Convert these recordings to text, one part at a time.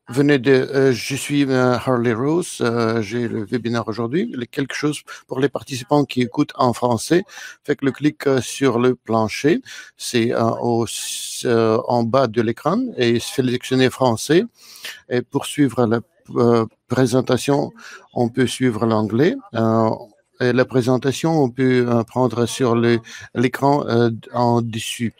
Je suis Harley Rose, j'ai le webinaire aujourd'hui. Quelque chose pour les participants qui écoutent en français, faites le clic sur le plancher, c'est en bas de l'écran et sélectionnez français. Et pour suivre la présentation, on peut suivre l'anglais. Et la présentation, on peut prendre sur l'écran en dessus.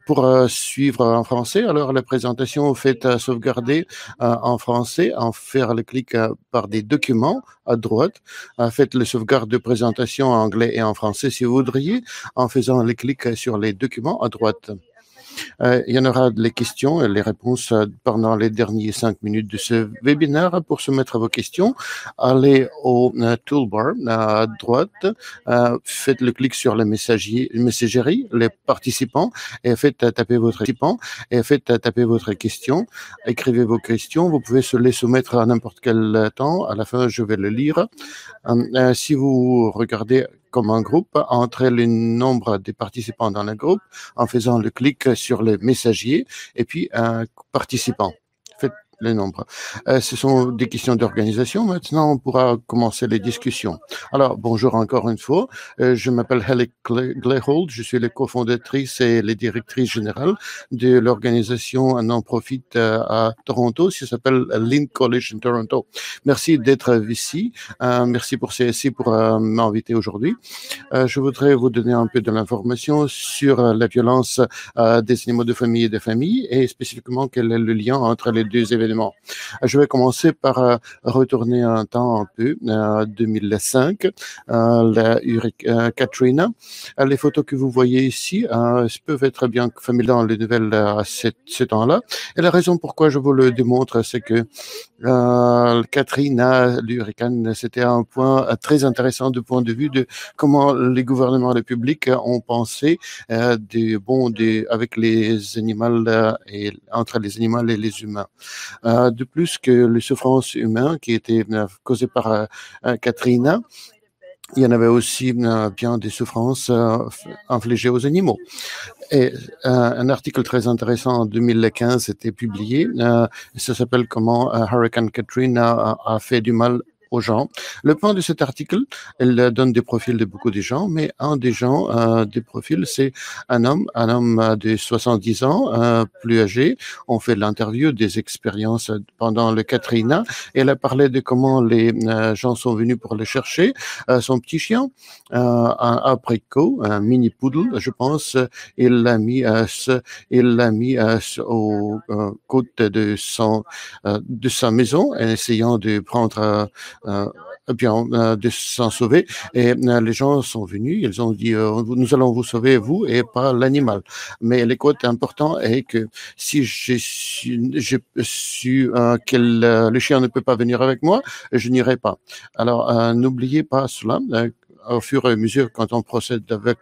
Pour suivre en français, alors la présentation, faites sauvegarder en français, en faire le clic par des documents à droite. Faites le sauvegarde de présentation en anglais et en français si vous voudriez, en faisant le clic sur les documents à droite. Il y en aura les questions et les réponses pendant les derniers 5 minutes de ce webinaire. Pour soumettre vos questions, allez au toolbar à droite, faites le clic sur la messagerie, les participants, et faites taper votre question. Écrivez vos questions. Vous pouvez les soumettre à n'importe quel temps. À la fin, je vais le lire. Si vous regardez comme un groupe, entrez le nombre des participants dans le groupe en faisant le clic sur le messager et puis participants. Faites le nombre. Ce sont des questions d'organisation. Maintenant, on pourra commencer les discussions. Alors, bonjour encore une fois. Je m'appelle Helle Glehold. Je suis la cofondatrice et la directrice générale de l'organisation non-profit à Toronto, qui s'appelle Link Coalition Toronto. Merci d'être ici. Merci pour CSI pour m'inviter aujourd'hui. Je voudrais vous donner un peu de l'information sur la violence des animaux de famille et des familles et spécifiquement quel est le lien entre les deux événements. Je vais commencer par retourner un temps un peu, 2005, la Katrina. Les photos que vous voyez ici peuvent être bien familières dans les nouvelles à ce temps-là. Et la raison pourquoi je vous le démontre, c'est que Katrina, l'hurricane, c'était un point très intéressant du point de vue de comment les gouvernements républicains ont pensé avec les animaux et entre les animaux et les humains. De plus que les souffrances humaines qui étaient causées par Katrina, il y en avait aussi bien des souffrances infligées aux animaux. Et un article très intéressant en 2015 a été publié. Ça s'appelle comment Hurricane Katrina a fait du mal aux gens. Le point de cet article, elle donne des profils de beaucoup de gens, mais un des gens, des profils, c'est un homme de 70 ans, plus âgé. On fait l'interview des expériences pendant le Katrina. Elle a parlé de comment les gens sont venus pour le chercher. Son petit chien, un abricot, un mini poodle, je pense, il l'a mis aux côtes de sa maison, en essayant de prendre de s'en sauver. Et les gens sont venus, ils ont dit nous allons vous sauver, vous, et pas l'animal. Mais le côté important est que si j'ai su que le chien ne peut pas venir avec moi, je n'irai pas. Alors, n'oubliez pas cela. Au fur et à mesure quand on procède avec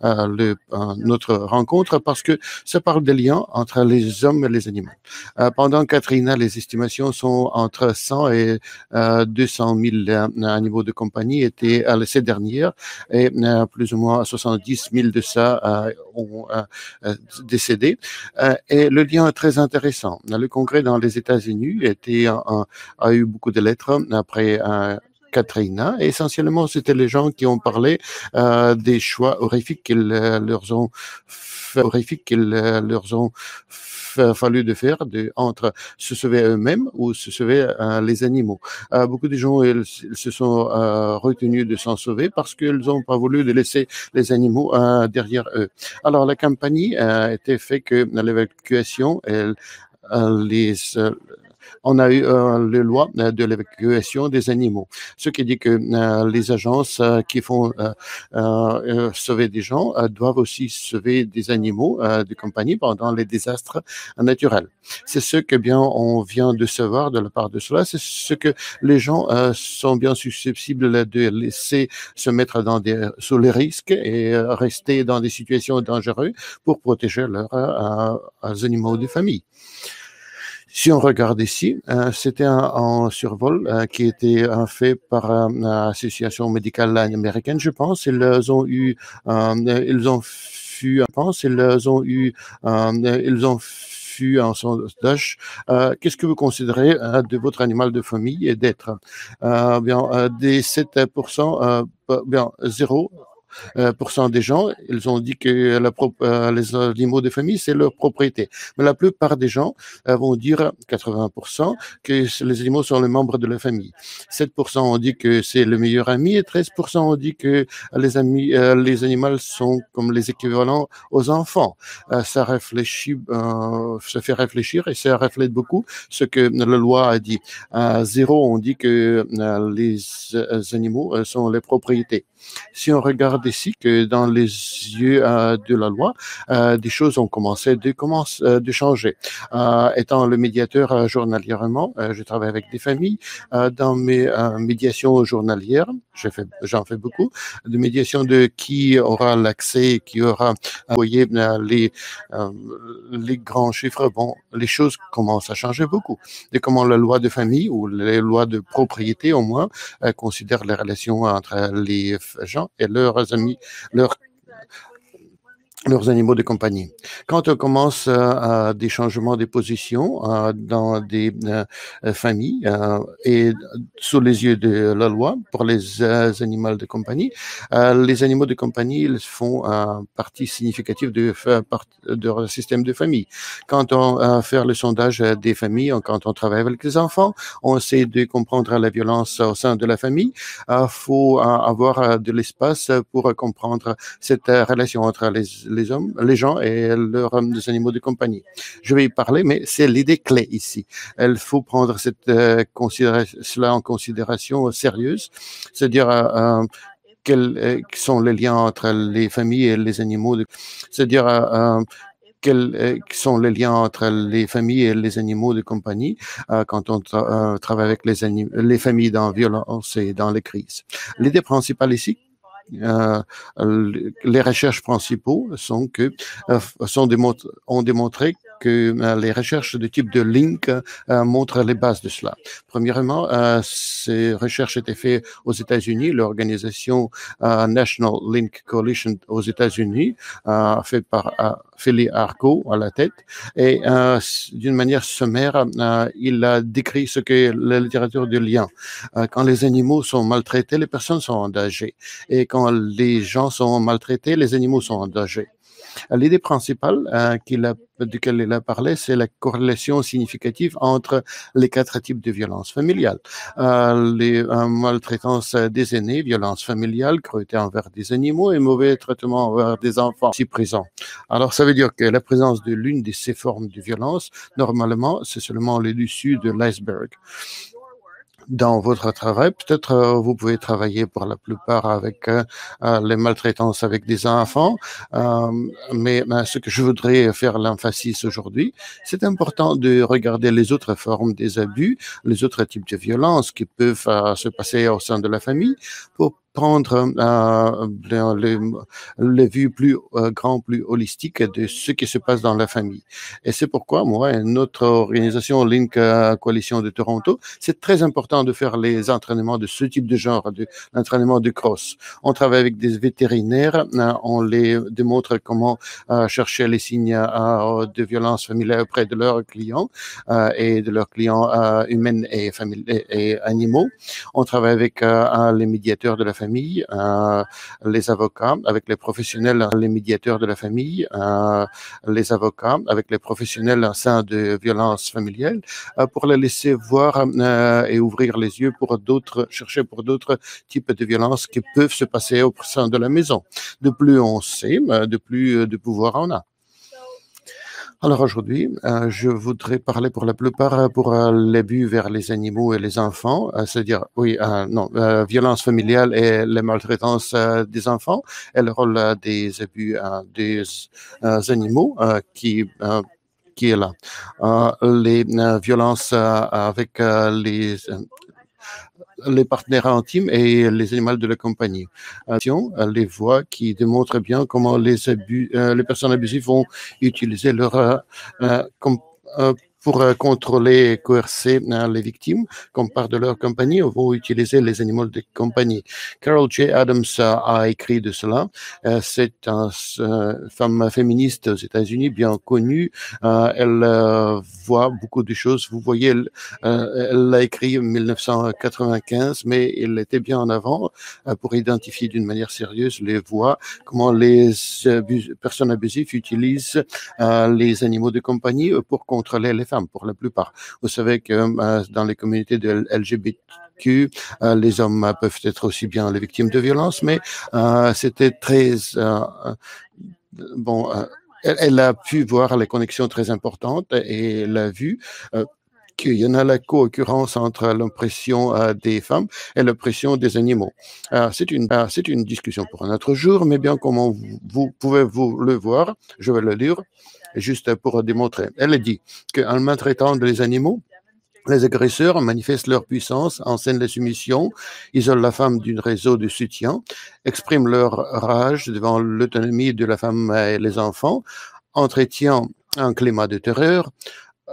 notre rencontre, parce que ça parle des liens entre les hommes et les animaux. Pendant Katrina, les estimations sont entre 100 et 200 000 animaux de compagnie étaient ces dernières, et plus ou moins 70 000 de ça ont décédé. Et le lien est très intéressant. Le Congrès dans les États-Unis a eu beaucoup de lettres après Katrina. Et essentiellement, c'était les gens qui ont parlé des choix horrifiques qu'ils leur ont fallu de faire entre se sauver eux-mêmes ou se sauver les animaux. Beaucoup de gens ils se sont retenus de s'en sauver parce qu'ils n'ont pas voulu de laisser les animaux derrière eux. Alors, la campagne était faite que l'évacuation, on a eu la loi de l'évacuation des animaux, ce qui dit que les agences qui font sauver des gens doivent aussi sauver des animaux de compagnie pendant les désastres naturels. C'est ce que bien on vient de savoir de la part de cela, c'est ce que les gens sont bien susceptibles de laisser se mettre sous les risques et rester dans des situations dangereuses pour protéger leurs animaux de famille. Si on regarde ici, c'était un survol qui était fait par l'Association médicale américaine, je pense. Ils ont fut un sondage. Qu'est-ce que vous considérez de votre animal de famille et d'être? Des 7%, bien 0 % des gens, ils ont dit que les animaux de famille, c'est leur propriété. Mais la plupart des gens vont dire, 80%, que les animaux sont les membres de la famille. 7% ont dit que c'est le meilleur ami et 13% ont dit que les animaux sont comme les équivalents aux enfants. Ça fait réfléchir et ça reflète beaucoup ce que la loi a dit. 0, on dit que les animaux sont les propriétés. Si on regarde ici que dans les yeux de la loi, des choses ont commencé de changer. Étant le médiateur journalièrement, je travaille avec des familles. Dans mes médiations journalières, j'en fais beaucoup, de médiation de qui aura l'accès, qui aura envoyé les grands chiffres. Bon, les choses commencent à changer beaucoup. Et comment la loi de famille ou les lois de propriété au moins considèrent les relations entre les gens et leurs amis, leurs animaux de compagnie. Quand on commence des changements de position dans des familles et sous les yeux de la loi pour les animaux de compagnie, les animaux de compagnie ils font partie significative de leur système de famille. Quand on fait le sondage des familles, quand on travaille avec les enfants, on essaie de comprendre la violence au sein de la famille. Faut avoir de l'espace pour comprendre cette relation entre les gens et leurs animaux de compagnie. Je vais y parler, mais c'est l'idée clé ici. Il faut prendre cela en considération sérieuse, c'est-à-dire quels sont les liens entre les familles et les animaux, c'est-à-dire quels sont les liens entre les familles et les animaux de compagnie quand on travaille avec les familles dans la violence et dans les crises. L'idée principale ici, les recherches principaux ont démontré que les recherches de type de link montrent les bases de cela. Premièrement, ces recherches étaient faites aux États-Unis, l'organisation National Link Coalition aux États-Unis, faite par Philly Arco à la tête, et d'une manière sommaire, il a décrit ce qu'est la littérature du lien. Quand les animaux sont maltraités, les personnes sont en danger. Et quand les gens sont maltraités, les animaux sont en danger. L'idée principale duquel il a parlé, c'est la corrélation significative entre les 4 types de violences familiales. Les maltraitances des aînés, violences familiales, cruauté envers des animaux et mauvais traitement envers des enfants si présents. Alors, ça veut dire que la présence de l'une de ces formes de violence, normalement, c'est seulement le dessus de l'iceberg. Dans votre travail, peut-être vous pouvez travailler pour la plupart avec les maltraitances avec des enfants, mais ce que je voudrais faire l'emphasis aujourd'hui, c'est important de regarder les autres formes des abus, les autres types de violences qui peuvent se passer au sein de la famille pour prendre les vues plus grand, plus holistique de ce qui se passe dans la famille. Et c'est pourquoi, moi et notre organisation Link Coalition de Toronto, c'est très important de faire les entraînements de ce type de genre, l'entraînement de cross. On travaille avec des vétérinaires, on les démontre comment chercher les signes de violence familiale auprès de leurs clients et de leurs clients humains et animaux. On travaille avec les médiateurs de la famille, les avocats, avec les professionnels, les médiateurs de la famille, les avocats, avec les professionnels au sein de violences familiales, pour les laisser voir et ouvrir les yeux chercher pour d'autres types de violences qui peuvent se passer au sein de la maison. De plus on sait, de plus de pouvoir on a. Alors aujourd'hui, je voudrais parler pour la plupart pour l'abus vers les animaux et les enfants, c'est-à-dire, violence familiale et les maltraitances des enfants et le rôle des abus des animaux qui est là. Les violences avec les partenaires intimes et les animaux de la compagnie. Les voix qui démontrent bien comment les personnes abusives vont utiliser leur pour contrôler et coercer les victimes comme part de leur compagnie vont utiliser les animaux de compagnie. Carol J. Adams a écrit de cela. C'est une femme féministe aux États-Unis bien connue. Elle voit beaucoup de choses. Vous voyez, elle l'a écrit en 1995, mais elle était bien en avant pour identifier d'une manière sérieuse les voies, comment les personnes abusives utilisent les animaux de compagnie pour contrôler les femmes, pour la plupart. Vous savez que dans les communautés de LGBTQ, les hommes peuvent être aussi bien les victimes de violences, mais c'était très... bon, elle a pu voir les connexions très importantes et elle a vu qu'il y en a la co-occurrence entre l'oppression des femmes et l'oppression des animaux. C'est une discussion pour un autre jour, mais bien comment vous pouvez vous le voir, je vais le lire juste pour démontrer. Elle dit qu'en maltraitant les animaux, les agresseurs manifestent leur puissance, enseignent la soumission, isolent la femme d'un réseau de soutien, expriment leur rage devant l'autonomie de la femme et les enfants, entretiennent un climat de terreur,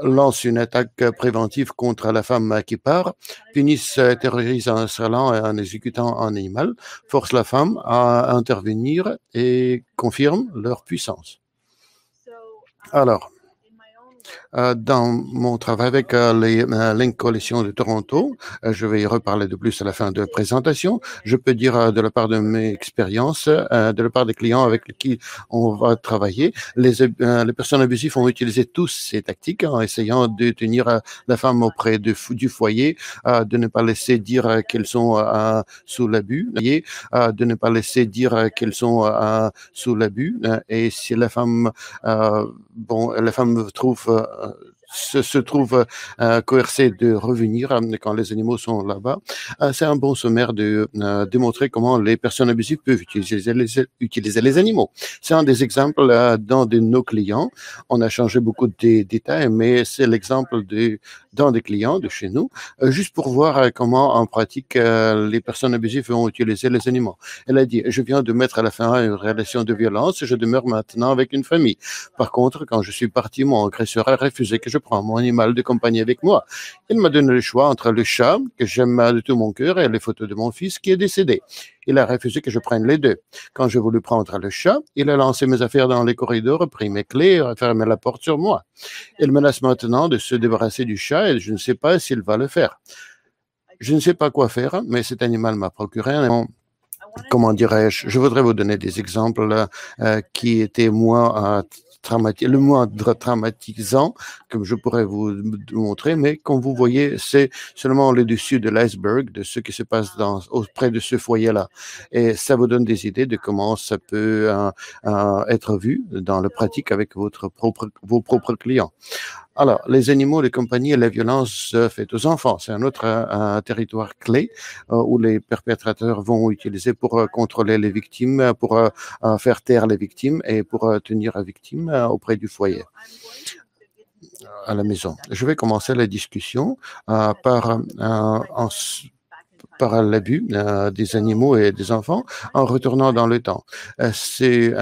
lancent une attaque préventive contre la femme qui part, punissent, terrorisent en installant et en exécutant un animal, forcent la femme à intervenir et confirment leur puissance. Alors, dans mon travail avec les Link Coalition de Toronto, je vais y reparler de plus à la fin de la présentation. Je peux dire de la part de mes expériences, de la part des clients avec qui on va travailler, les personnes abusives ont utilisé tous ces tactiques en essayant de tenir la femme auprès du foyer, de ne pas laisser dire qu'elles sont sous l'abus, de ne pas laisser dire qu'elles sont sous l'abus. Et si la femme, la femme se trouve coercée de revenir quand les animaux sont là-bas. C'est un bon sommaire de démontrer comment les personnes abusives peuvent utiliser les animaux. C'est un des exemples dans de nos clients. On a changé beaucoup de détails, mais c'est l'exemple dans des clients de chez nous, juste pour voir comment en pratique les personnes abusives vont utiliser les animaux. Elle a dit, je viens de mettre à la fin une relation de violence et je demeure maintenant avec une famille. Par contre, quand je suis parti, mon agresseur a refusé que je prenne mon animal de compagnie avec moi. Il m'a donné le choix entre le chat, que j'aime de tout mon cœur, et les photos de mon fils qui est décédé. Il a refusé que je prenne les deux. Quand j'ai voulu prendre le chat, il a lancé mes affaires dans les corridors, pris mes clés et fermé la porte sur moi. Il menace maintenant de se débarrasser du chat et je ne sais pas s'il va le faire. Je ne sais pas quoi faire, mais cet animal m'a procuré un... Comment dirais-je? Je voudrais vous donner des exemples qui étaient moins le moins traumatisant, comme je pourrais vous montrer, mais comme vous voyez, c'est seulement le dessus de l'iceberg de ce qui se passe auprès de ce foyer-là. Et ça vous donne des idées de comment ça peut être vu dans la pratique avec vos propres clients. Alors, les animaux de compagnie et la violence faite aux enfants, c'est un autre territoire clé où les perpétrateurs vont utiliser pour contrôler les victimes, pour faire taire les victimes et pour tenir les victimes auprès du foyer, à la maison. Je vais commencer la discussion par l'abus des animaux et des enfants en retournant dans le temps. C'est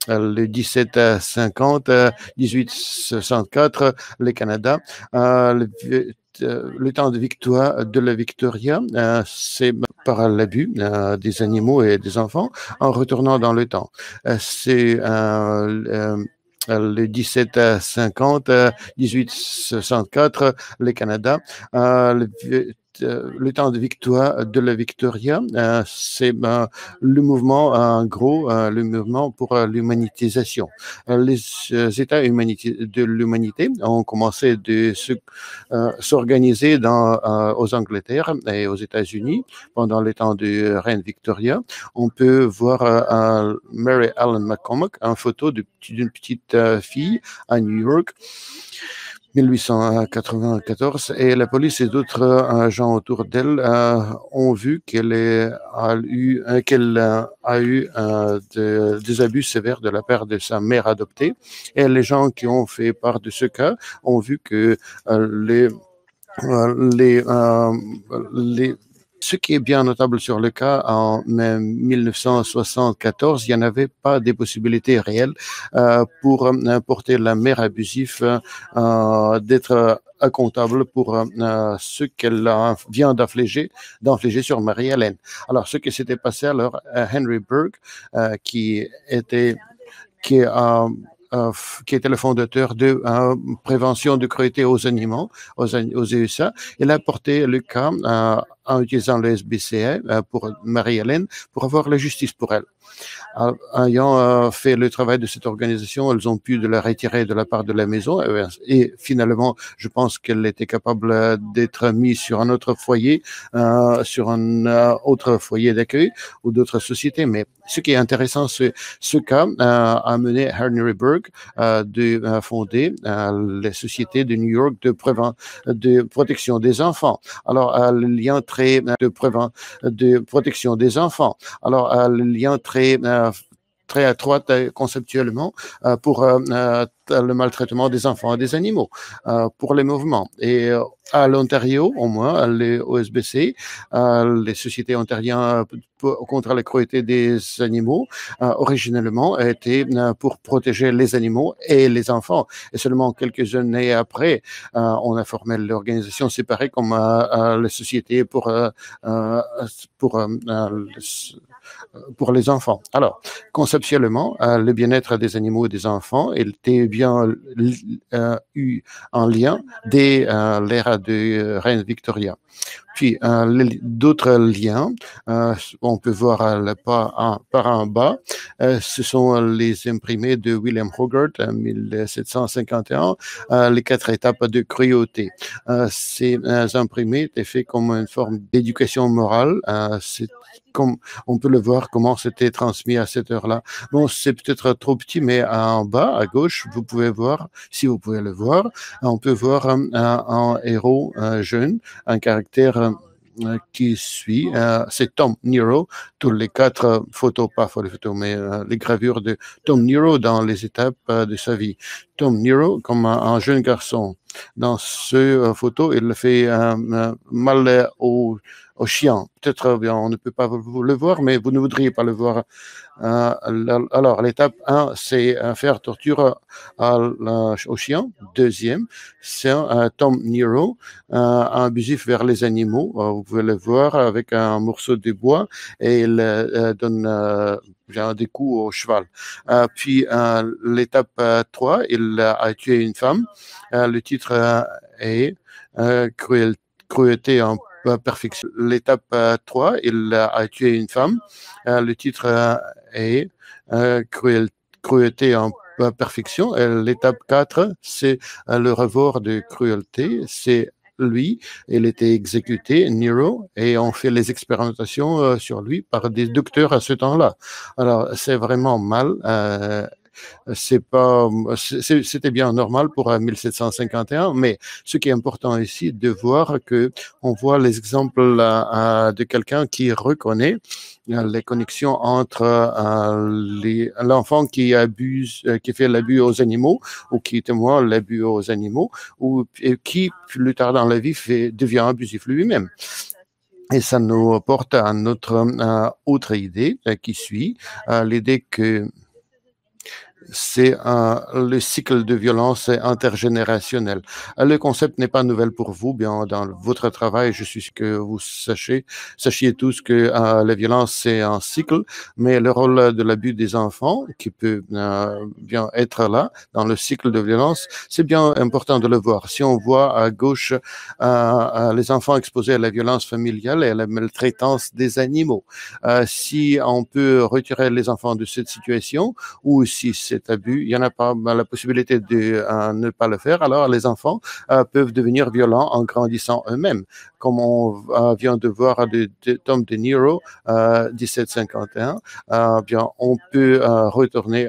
le 1750, 1864, le Canada, le temps de la Victoria, c'est par l'abus des animaux et des enfants en retournant dans le temps. C'est le 1750, 1864, le Canada, le temps de la Victoria, c'est le mouvement, en gros, le mouvement pour l'humanisation. Les États de l'humanité ont commencé de s'organiser aux Angleterre et aux États-Unis pendant le temps de reine Victoria. On peut voir Mary Ellen McCormack, une photo d'une petite fille à New York. 1894, et la police et d'autres agents autour d'elle ont vu qu'elle a eu des abus sévères de la part de sa mère adoptée. Et les gens qui ont fait part de ce cas ont vu que les Ce qui est bien notable sur le cas, en 1974, il n'y en avait pas des possibilités réelles pour porter la mère abusive d'être comptable pour ce qu'elle vient d'infliger sur Marie-Hélène. Alors, ce qui s'était passé alors, Henry Berg, qui était le fondateur de prévention de cruauté aux animaux aux USA. Il a porté le cas en utilisant le SBCA pour Marie-Hélène pour avoir la justice pour elle. Ayant fait le travail de cette organisation, elles ont pu de la retirer de la part de la maison et finalement, je pense qu'elle était capable d'être mise sur un autre foyer, sur un autre foyer d'accueil ou d'autres sociétés. Mais ce qui est intéressant, ce cas a mené Henry Berg de fonder les sociétés de New York de protection des enfants. Alors, le lien très de protection des enfants. Alors, le lien très étroite conceptuellement pour le maltraitement des enfants et des animaux, pour les mouvements. Et à l'Ontario, au moins, les OSBC, les sociétés ontariennes contre la cruauté des animaux, originellement étaient pour protéger les animaux et les enfants. Et seulement quelques années après, on a formé l'organisation séparée comme les sociétés pour les enfants. Alors, conceptuellement, le bien-être des animaux et des enfants était bien eu en lien dès l'ère de Reine Victoria. Puis, d'autres liens, on peut voir par en bas, ce sont les imprimés de William Hogarth en 1751, les 4 étapes de cruauté. Ces imprimés étaient faits comme une forme d'éducation morale. C'est comme on peut le voir comment c'était transmis à cette heure-là. Bon, c'est peut-être trop petit, mais en bas, à gauche, vous pouvez voir, si vous pouvez le voir, on peut voir un héros jeune, un caractère qui suit, c'est Tom Nero, tous les 4 photos, pas les photos, mais les gravures de Tom Nero dans les étapes de sa vie. Tom Nero comme un jeune garçon. Dans ce photo, il fait mal au chien. Peut-être bien, on ne peut pas le voir, mais vous ne voudriez pas le voir. Alors, l'étape 1, c'est faire torture au chien. Deuxième, c'est Tom Nero, abusif vers les animaux. Vous pouvez le voir avec un morceau de bois et il donne des coups au cheval. Puis, l'étape 3, il a tué une femme. Le titre est Cruauté en perfection. L'étape 3, il a tué une femme. Le titre est Cruauté en perfection. L'étape 4, c'est le revoir de cruauté. C'est lui, il était exécuté, Nero, et on fait les expérimentations sur lui par des docteurs à ce temps-là. Alors, c'est vraiment mal. C'était bien normal pour 1751, mais ce qui est important ici, de voir que on voit les exemples de quelqu'un qui reconnaît les connexions entre l'enfant qui abuse, qui fait l'abus aux animaux ou qui témoigne l'abus aux animaux ou qui plus tard dans la vie devient abusif lui-même. Et ça nous porte à notre autre idée qui suit, l'idée que c'est le cycle de violence intergénérationnel. Le concept n'est pas nouvel pour vous. Bien, dans votre travail, je suis sûr que vous sachiez tous que la violence, c'est un cycle, mais le rôle de l'abus des enfants, qui peut bien être là, dans le cycle de violence, c'est bien important de le voir. Si on voit à gauche les enfants exposés à la violence familiale et à la maltraitance des animaux, si on peut retirer les enfants de cette situation, ou si cet abus, il n'y en a pas la possibilité de ne pas le faire, alors les enfants peuvent devenir violents en grandissant eux-mêmes. Comme on vient de voir de Tom De Niro, 1751, bien, on peut retourner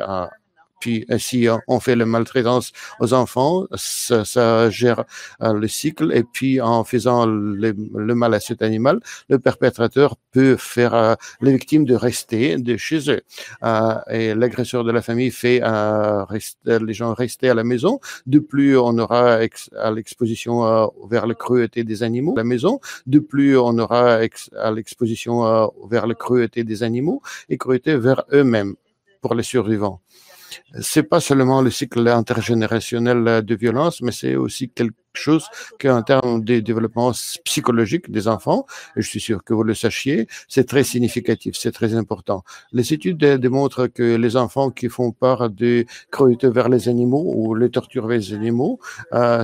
Puis, si on fait la maltraitance aux enfants, ça gère le cycle. Et puis, en faisant le mal à cet animal, le perpétrateur peut faire les victimes de rester de chez eux. Et l'agresseur de la famille fait les gens rester à la maison. De plus, on aura à l'exposition vers la cruauté des animaux à la maison. De plus, on aura à l'exposition vers la cruauté des animaux et cruauté vers eux-mêmes pour les survivants. C'est pas seulement le cycle intergénérationnel de violence, mais c'est aussi quelque chose qu'en termes de développement psychologique des enfants, et je suis sûr que vous le sachiez, c'est très significatif, c'est très important. Les études démontrent que les enfants qui font part de cruauté vers les animaux ou les tortures vers les animaux,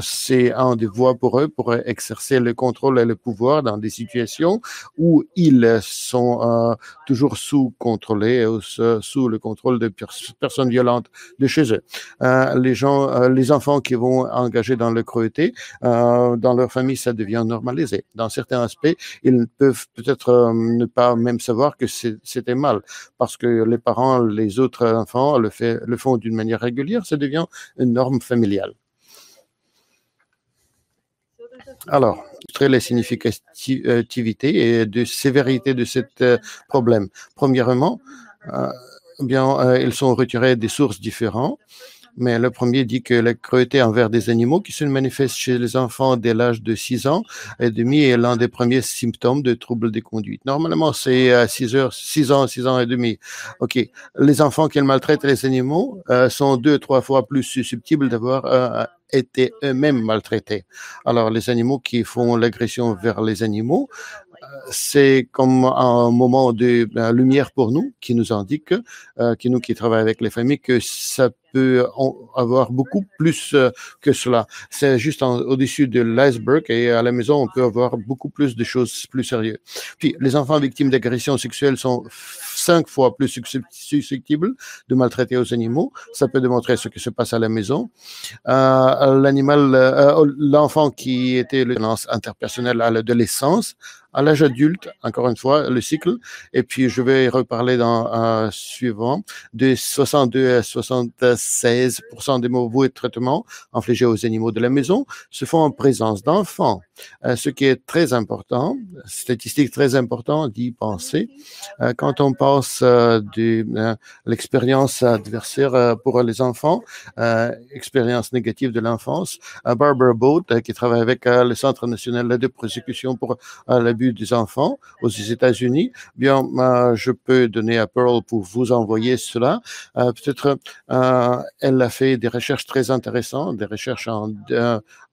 c'est un des voies pour eux pour exercer le contrôle et le pouvoir dans des situations où ils sont toujours sous-contrôlés ou sous le contrôle de personnes violentes de chez eux. Les enfants qui vont engager dans la cruauté, dans leur famille, ça devient normalisé. Dans certains aspects, ils peuvent peut-être ne pas même savoir que c'était mal, parce que les parents, les autres enfants le font d'une manière régulière, ça devient une norme familiale. Alors, les significativité et de sévérité de ce problème. Premièrement, ils sont retirés des sources différentes. Mais le premier dit que la cruauté envers des animaux qui se manifeste chez les enfants dès l'âge de 6 ans et demi est l'un des premiers symptômes de troubles de conduite. Normalement, c'est 6 ans et demi. OK. Les enfants qui maltraitent les animaux sont 2-3 fois plus susceptibles d'avoir été eux-mêmes maltraités. Alors, les animaux qui font l'agression vers les animaux, c'est comme un moment de lumière pour nous, qui nous indique, nous qui travaillons avec les familles, que ça peut avoir beaucoup plus que cela. C'est juste au-dessus de l'iceberg et à la maison, on peut avoir beaucoup plus de choses plus sérieuses. Puis, les enfants victimes d'agressions sexuelles sont 5 fois plus susceptibles de maltraiter aux animaux. Ça peut démontrer ce qui se passe à la maison. L'enfant qui était le violence interpersonnelle à l'adolescence, à l'âge adulte, encore une fois, le cycle, et puis je vais reparler dans suivant, de 62 à 76% des mauvais traitements infligés aux animaux de la maison se font en présence d'enfants. Ce qui est très important, statistique très importante d'y penser, quand on pense de l'expérience adversaire pour les enfants, expérience négative de l'enfance, Barbara Boat, qui travaille avec le Centre national de prosécution pour l'abus des enfants aux États-Unis, bien, je peux donner à Pearl pour vous envoyer cela. Peut-être, elle a fait des recherches très intéressantes, des recherches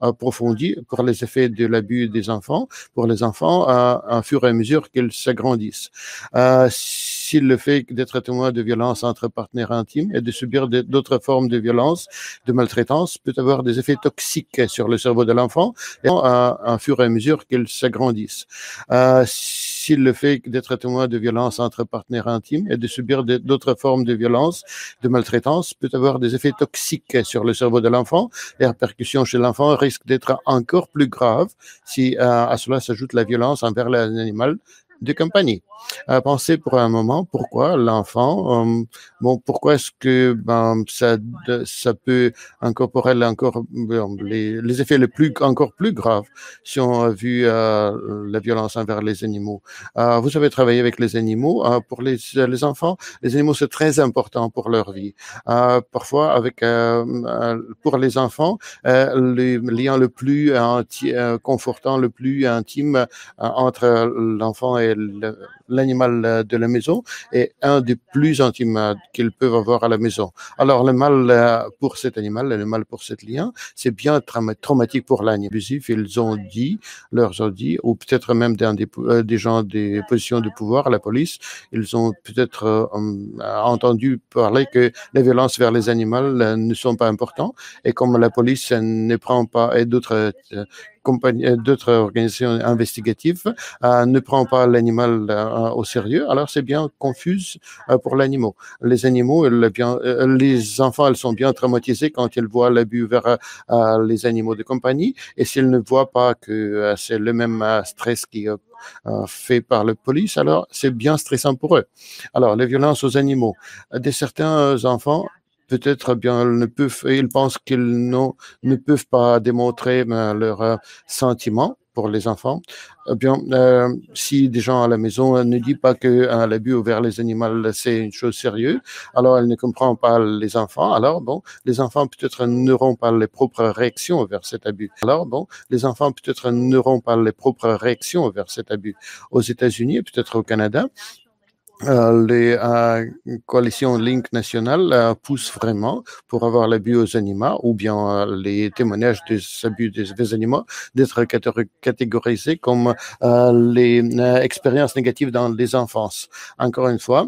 approfondies pour les effets de l'abus des enfants, pour les enfants, à fur et à mesure qu'ils s'agrandissent. Si le fait d'être témoin de violence entre partenaires intimes et de subir d'autres formes de violence, de maltraitance, peut avoir des effets toxiques sur le cerveau de l'enfant à fur et à mesure qu'ils s'agrandissent. Si le fait d'être témoin de violence entre partenaires intimes et de subir d'autres formes de violence, de maltraitance, peut avoir des effets toxiques sur le cerveau de l'enfant. Les répercussions chez l'enfant risquent d'être encore plus graves si à cela s'ajoute la violence envers l'animal de compagnie. Pensez pour un moment pourquoi l'enfant, pourquoi est-ce que ça peut incorporer encore les effets encore plus graves si on a vu la violence envers les animaux. Vous avez travaillé avec les animaux. Pour les enfants, les animaux, c'est très important pour leur vie. Parfois, pour les enfants, le lien le plus confortant, le plus intime entre l'enfant et l'animal de la maison est un des plus intimes qu'ils peuvent avoir à la maison. Alors, le mal pour cet animal, le mal pour cet lien, c'est bien traumatique pour l'animal. Leur ont dit, ou peut-être même des gens des positions de pouvoir à la police, ils ont peut-être entendu parler que les violences vers les animaux ne sont pas importantes, et comme la police ne prend pas, et d'autres organisations investigatives ne prend pas l'animal au sérieux, alors c'est bien confus pour l'animal. Les animaux, les enfants, ils sont bien traumatisés quand ils voient l'abus vers les animaux de compagnie, et s'ils ne voient pas que c'est le même stress qui est fait par la police, alors c'est bien stressant pour eux. Alors, les violences aux animaux. Certains enfants peut-être bien ils pensent qu'ils ne peuvent pas démontrer leurs sentiments pour les enfants. Bien, si des gens à la maison ne disent pas que l'abus envers les animaux, c'est une chose sérieuse, alors elle ne comprend pas les enfants. Alors, bon, les enfants peut-être n'auront pas les propres réactions vers cet abus. Alors, bon, les enfants peut-être n'auront pas les propres réactions vers cet abus. Aux États-Unis, peut-être au Canada, les coalitions Link nationales poussent vraiment pour avoir l'abus aux animaux ou bien les témoignages des abus des animaux d'être catégorisés comme les expériences négatives dans les enfances. Encore une fois,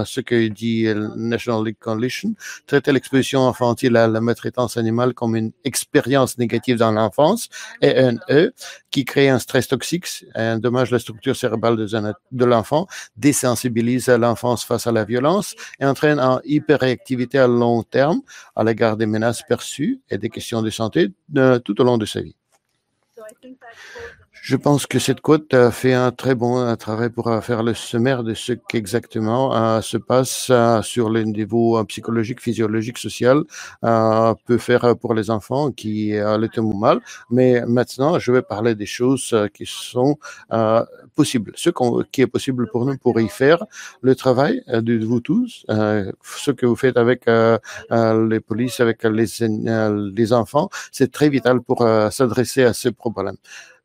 ce que dit National League Coalition, traiter l'exposition infantile à la maltraitance animale comme une expérience négative dans l'enfance et un E qui crée un stress toxique, endommage la structure cérébrale de l'enfant, désensibilise l'enfance face à la violence et entraîne en hyperréactivité à long terme à l'égard des menaces perçues et des questions de santé tout au long de sa vie. Je pense que cette quote fait un très bon travail pour faire le sommaire de ce qu'exactement se passe sur le niveau psychologique, physiologique, social, peut faire pour les enfants qui le tombent mal. Mais maintenant, je vais parler des choses qui sont possibles, qui est possible pour nous pour y faire le travail de vous tous, ce que vous faites avec les polices, avec les enfants, c'est très vital pour s'adresser à ces problèmes.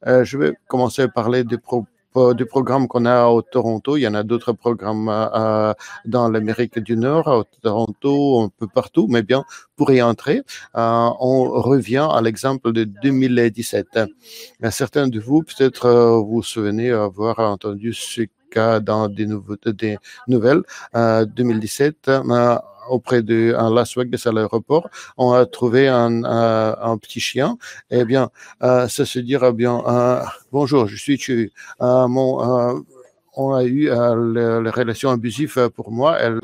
Je vais commencer à parler du programme qu'on a au Toronto. Il y en a d'autres programmes dans l'Amérique du Nord, au Toronto, un peu partout, mais bien, pour y entrer, on revient à l'exemple de 2017. Certains de vous, peut-être, vous vous souvenez avoir entendu ce cas dans des nouvelles. 2017, auprès de Las Vegas à l'aéroport, on a trouvé un petit chien. Eh bien, ça se dira bien, bonjour, je suis tué. On a eu les relations abusives pour moi. Elle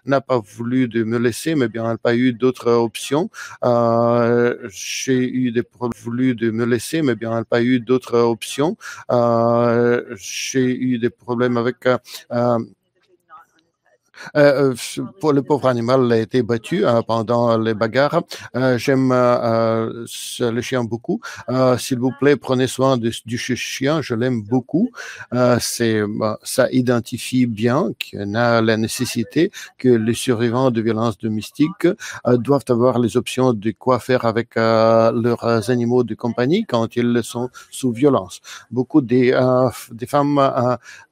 n'a pas voulu de me laisser, mais bien, elle n'a pas eu d'autres options. J'ai eu voulu de me laisser, mais bien, elle n'a pas eu d'autres options. J'ai eu des problèmes avec pour le pauvre animal a été battu pendant les bagarres. J'aime le chien beaucoup. S'il vous plaît, prenez soin du chien. Je l'aime beaucoup. Ça identifie bien qu'il y a la nécessité que les survivants de violences domestiques doivent avoir les options de quoi faire avec leurs animaux de compagnie quand ils sont sous violence. Beaucoup des femmes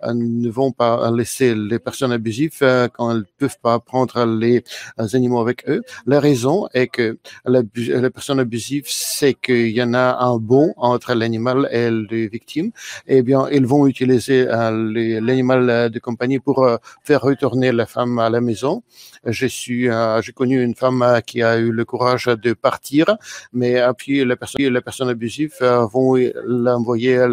ne vont pas laisser les personnes abusives quand elles ne peuvent pas prendre les animaux avec eux. La raison est que la personne abusive sait qu'il y en a un bond entre l'animal et les victimes. Eh bien, ils vont utiliser l'animal de compagnie pour faire retourner la femme à la maison. J'ai connu une femme qui a eu le courage de partir, mais puis la personne abusive vont l'envoyer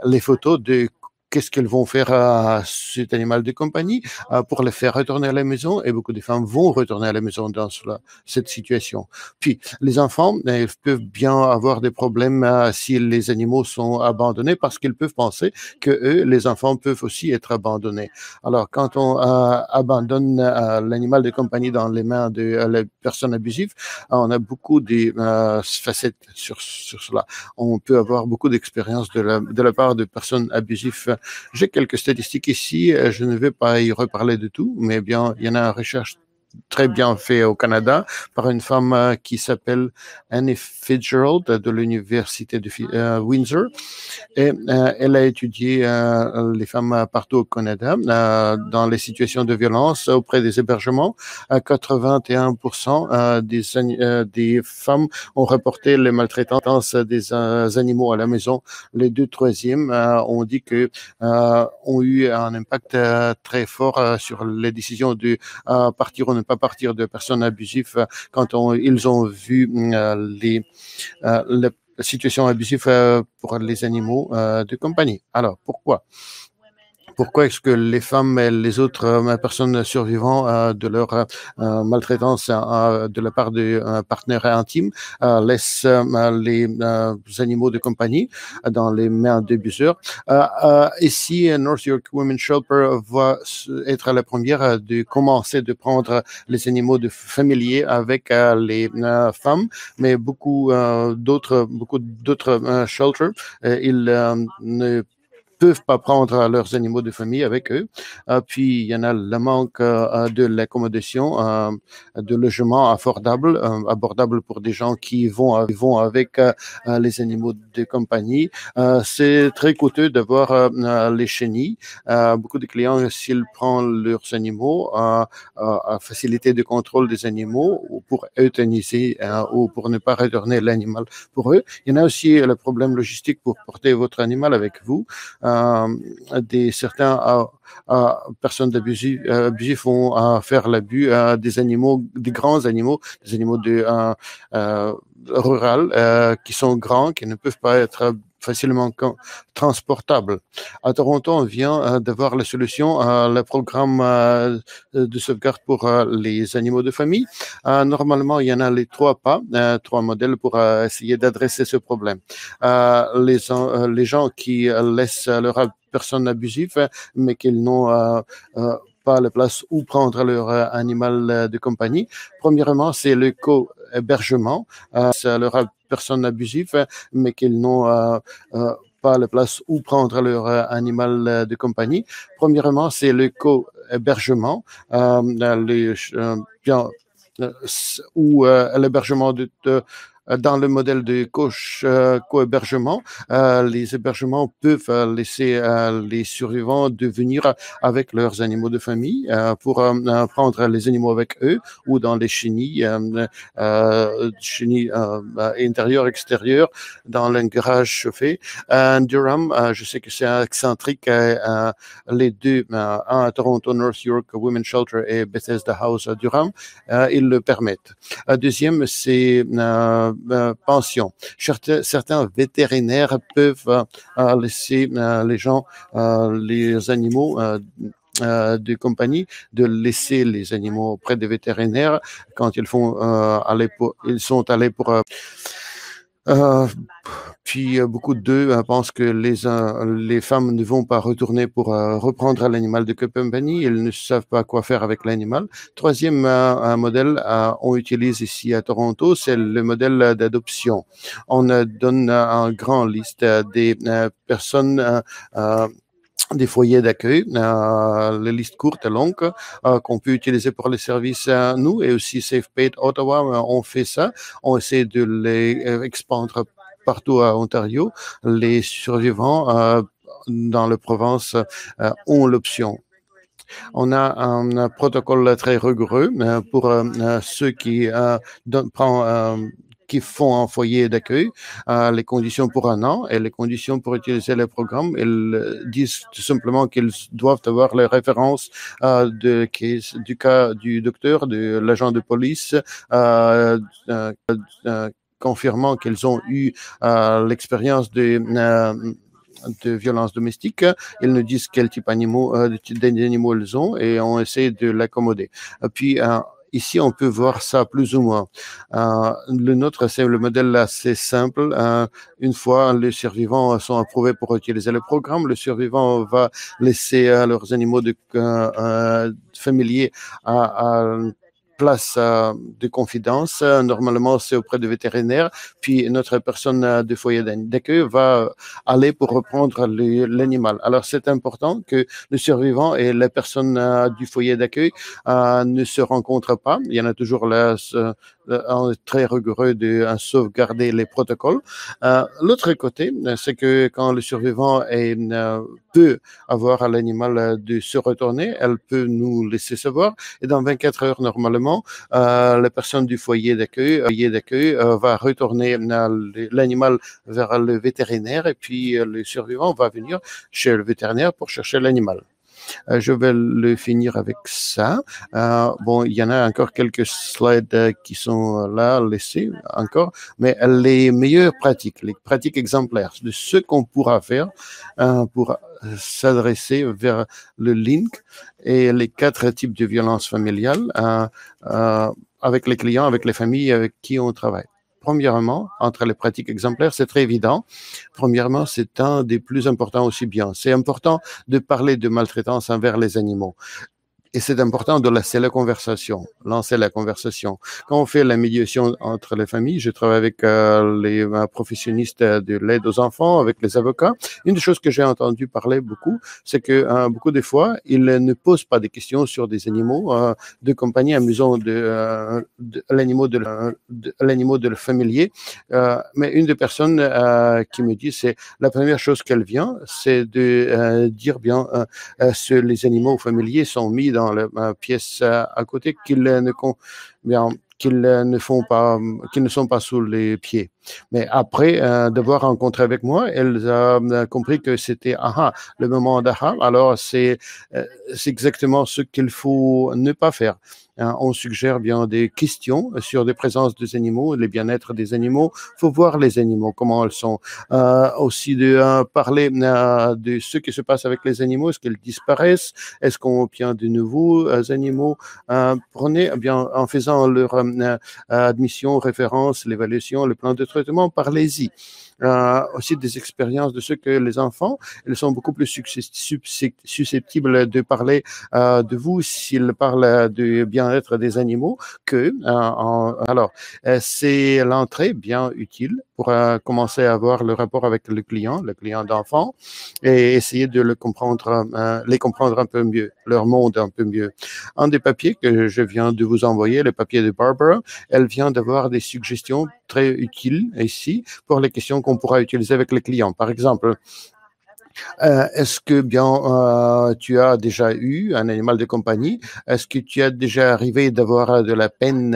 les photos de qu'est-ce qu'elles vont faire à cet animal de compagnie pour le faire retourner à la maison, et beaucoup de femmes vont retourner à la maison dans cette situation. Puis, les enfants, ils peuvent bien avoir des problèmes si les animaux sont abandonnés parce qu'ils peuvent penser que eux, les enfants, peuvent aussi être abandonnés. Alors, quand on abandonne l'animal de compagnie dans les mains de la personne abusive, on a beaucoup de facettes sur cela. On peut avoir beaucoup d'expérience de la part de personnes abusives. J'ai quelques statistiques ici, je ne vais pas y reparler de tout, mais bien, il y en a une recherche très bien fait au Canada par une femme qui s'appelle Annie Fitzgerald de l'université de Windsor, et elle a étudié les femmes partout au Canada dans les situations de violence auprès des hébergements. 81% des femmes ont reporté les maltraitances des animaux à la maison. Les deux troisièmes ont dit que ont eu un impact très fort sur les décisions de partir ou ne pas partir de personnes abusives quand ils ont vu les situations abusives pour les animaux de compagnie. Alors, pourquoi? Pourquoi est-ce que les femmes et les autres personnes survivantes de leur maltraitance de la part de partenaires intimes laissent les animaux de compagnie dans les mains d'abuseurs? Ici, North York Women's Shelter va être la première de commencer de prendre les animaux de familiers avec les femmes, mais beaucoup d'autres shelters, ils ne peuvent pas prendre leurs animaux de famille avec eux. Puis, il y en a le manque de l'accommodation, de logement abordable pour des gens qui vont avec les animaux de compagnie. C'est très coûteux d'avoir les chenilles. Beaucoup de clients, s'ils prennent leurs animaux, facilité de contrôle des animaux ou pour euthaniser ou pour ne pas retourner l'animal pour eux. Il y en a aussi le problème logistique pour porter votre animal avec vous. Certains personnes abusifs vont faire l'abus des animaux, des grands animaux, des animaux ruraux qui sont grands, qui ne peuvent pas être facilement transportables. À Toronto, on vient d'avoir la solution, le programme de sauvegarde pour les animaux de famille. Normalement, il y en a les trois modèles pour essayer d'adresser ce problème. Les gens qui laissent leur personne abusive, mais qu'ils n'ont pas la place où prendre leur animal de compagnie. Premièrement, c'est le co-hébergement. C'est leur personne abusive, mais qu'ils n'ont pas la place où prendre leur animal de compagnie. Premièrement, c'est le co-hébergement, ou l'hébergement dans le modèle de co-hébergement, les hébergements peuvent laisser les survivants de venir avec leurs animaux de famille pour prendre les animaux avec eux ou dans les chenilles intérieures, extérieures, dans le garage chauffé. Durham, je sais que c'est excentrique, les deux, un à Toronto, North York Women's Shelter et Bethesda House à Durham, ils le permettent. Deuxième, c'est pension. Certains vétérinaires peuvent laisser les gens, les animaux de compagnie, de laisser les animaux auprès des vétérinaires quand ils sont allés pour puis beaucoup d'eux pensent que les femmes ne vont pas retourner pour reprendre l'animal de compagnie. Ils ne savent pas quoi faire avec l'animal. Troisième modèle on utilise ici à Toronto, c'est le modèle d'adoption. On donne un grand liste des personnes des foyers d'accueil, la liste courte et longue qu'on peut utiliser pour les services nous et aussi SafePaid Ottawa, on fait ça. On essaie de les expandre partout à Ontario. Les survivants dans la province ont l'option. On a un protocole très rigoureux pour ceux qui qui font un foyer d'accueil, les conditions pour un an et les conditions pour utiliser le programme. Ils disent tout simplement qu'ils doivent avoir les références du cas du docteur, de l'agent de police, confirmant qu'ils ont eu l'expérience de violence domestique. Ils nous disent quel type d'animaux ils ont et on essaie de l'accommoder. Puis, ici, on peut voir ça plus ou moins. Le nôtre, c'est le modèle assez simple. Une fois les survivants sont approuvés pour utiliser le programme, le survivant va laisser leurs animaux familiers à place de confidence. Normalement, c'est auprès de vétérinaires. Puis, notre personne de foyer d'accueil va aller pour reprendre l'animal. Alors, c'est important que le survivant et la personne du foyer d'accueil ne se rencontrent pas. Il y en a toujours très rigoureux de sauvegarder les protocoles. L'autre côté, c'est que quand le survivant peut avoir l'animal de se retourner, elle peut nous laisser savoir. Et dans 24 heures, normalement, la personne du foyer d'accueil va retourner l'animal vers le vétérinaire et puis le survivant va venir chez le vétérinaire pour chercher l'animal. Je vais le finir avec ça. Bon, il y en a encore quelques slides qui sont là laissés encore, mais les meilleures pratiques, les pratiques exemplaires de ce qu'on pourra faire pour s'adresser vers le link et les 4 types de violences familiales avec les clients, avec les familles avec qui on travaille. Premièrement, entre les pratiques exemplaires, c'est très évident. Premièrement, c'est un des plus importants aussi bien. C'est important de parler de maltraitance envers les animaux. Et c'est important de lancer la conversation. Quand on fait la médiation entre les familles, je travaille avec les professionnalistes de l'aide aux enfants, avec les avocats. Une des choses que j'ai entendu parler beaucoup, c'est que beaucoup de fois, ils ne posent pas des questions sur des animaux de compagnie amusants de l'animal de le familier. Mais une des personnes qui me dit, c'est la première chose qu'elle vient, c'est de dire bien les animaux familiers sont mis dans la pièce à côté qu'ils ne sont pas sous les pieds. Mais après devoir rencontrer avec moi, elle a compris que c'était le moment d'Aha. Alors c'est exactement ce qu'il faut ne pas faire. On suggère bien des questions sur des présences des animaux, le bien-être des animaux. Il faut voir les animaux, comment ils sont. Aussi de parler de ce qui se passe avec les animaux, est-ce qu'ils disparaissent, est-ce qu'on obtient de nouveaux animaux. Prenez bien en faisant leur admission, référence, l'évaluation, le plan de traitement, parlez-y. Aussi des expériences de ce que les enfants, ils sont beaucoup plus susceptibles de parler de vous s'ils parlent du bien-être des animaux que alors c'est l'entrée bien utile pour commencer à avoir le rapport avec le client d'enfant et essayer de les comprendre un peu mieux, leur monde un peu mieux. Un des papiers que je viens de vous envoyer, le papier de Barbara, elle vient d'avoir des suggestions très utiles ici pour les questions qu'on pourra utiliser avec les clients. Par exemple, est-ce que bien tu as déjà eu un animal de compagnie? Est-ce que tu as déjà arrivé d'avoir de la peine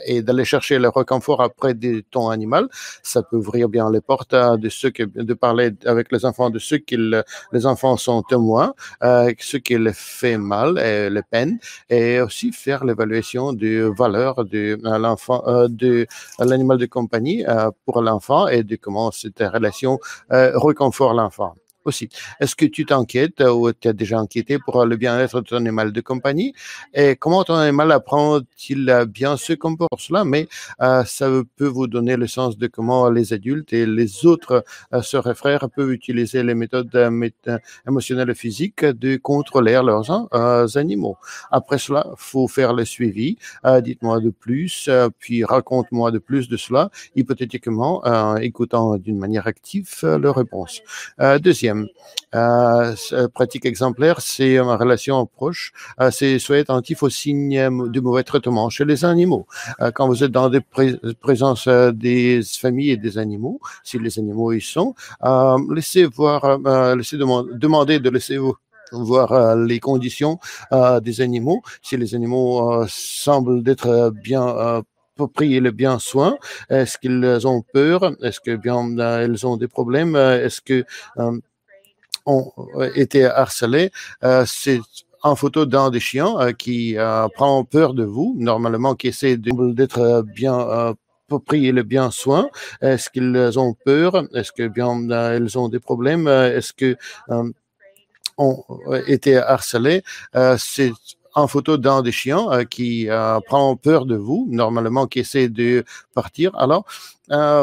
et d'aller chercher le réconfort après de ton animal? Ça peut ouvrir bien les portes de parler avec les enfants de ce que les enfants sont témoins, ce qui les fait mal et les peines, et aussi faire l'évaluation de valeur de l'enfant, de l'animal de compagnie pour l'enfant et de comment cette relation réconforte l'enfant. Aussi, est-ce que tu t'inquiètes ou tu as déjà inquiété pour le bien-être de ton animal de compagnie et comment ton animal apprend-il à bien se comporter pour cela, mais ça peut vous donner le sens de comment les adultes et les autres sœurs et frères peuvent utiliser les méthodes émotionnelles et physiques de contrôler leurs animaux. Après cela, il faut faire le suivi. Dites-moi de plus, puis raconte-moi de plus de cela, hypothétiquement, écoutant d'une manière active leurs réponses. Deuxième, pratique exemplaire, c'est une relation proche. C'est soyez attentif aux signes de mauvais traitement chez les animaux. Quand vous êtes dans des présences des familles et des animaux, si les animaux y sont, laissez demander de laisser voir les conditions des animaux. Si les animaux semblent être bien pris le bien soin, est-ce qu'ils ont peur, est-ce que bien ils ont des problèmes, est-ce que ont été harcelés. C'est en photo d'un des chiens qui prend peur de vous, normalement qui essaie d'être bien pris le bien soin. Est-ce qu'ils ont peur? Est-ce que bien ils ont des problèmes? Est-ce que ont été harcelés? C'est en photo d'un des chiens qui prend peur de vous, normalement qui essaie de partir. Alors,